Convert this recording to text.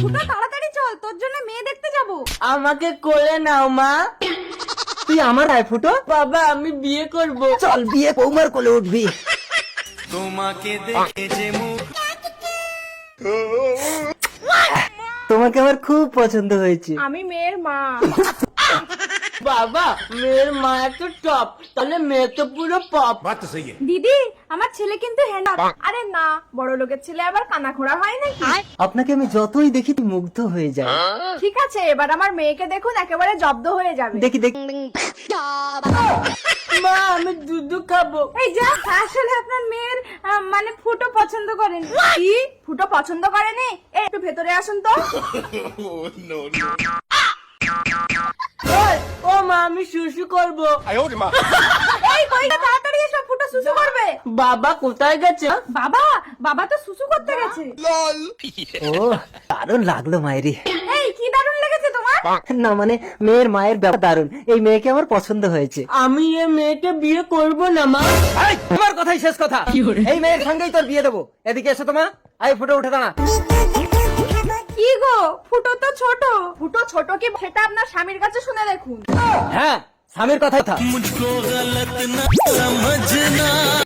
ফুটো তাড়াতাড়ি চল, তোর জন্য মেয়ে দেখতে যাব। আমাকে কোলে নাও মা। তুই আমার আয় ফুটো। বাবা আমি বিয়ে করব। চল বিয়ে বৌমার কোলে উঠবি। তোমাকে দেখে যে মুখ তোমাকে আমার খুব পছন্দ হয়েছে। আমি মেয়ের মা। বাবা মেয়ের মা এত টপ, তাহলে মেয়ে তো পুরো পপ। দিদি আমার ছেলে কিন্তু হ্যান্ড। আরে না, বড় লোকের ছেলে আবার কানাখোড়া হয় নাকি? আপনাকে আমি যতই দেখি মুগ্ধ হয়ে যাই। ঠিক আছে, এবার আমার মেয়েকে দেখুন, একেবারে জব্দ হয়ে যাবে। দেখি দেখি। মা আমি দুধ খাবো। এই যা, আসলে আপনার মেয়ের মানে ফুটো পছন্দ করেন। কি ফুটো পছন্দ করেনি? একটু ভেতরে আসুন তো। ও মা আমি শুশু করব। এই কইটা তাড়াতাড়ি এসো, ফুটো সুসু করবে। বাবা কোথায় গেছে? বাবা বাবা তো সুসু করতে গেছে। ও দারুণ লাগলো মায়েরি। এই কি দারুণ লেগেছে তোমার? না মানে মেয়ের মায়ের ব্যাপার দারুণ। এই মেয়েকে আমার পছন্দ হয়েছে। আমি এই মেয়েকে বিয়ে করব না মা। তোমার কথাই শেষ কথা। এই মেয়ের সঙ্গেই তোর বিয়ে দেবো। এদিকে এসো তোমা। আয় ফুটো উঠে দাঁড়া। কি গো, ফুটো তো ছোট। ফুটো ছোট কি সেটা আপনার স্বামীর কাছে শুনে দেখুন। হ্যাঁ স্বামীর কথা। मुझको गलत न समझना।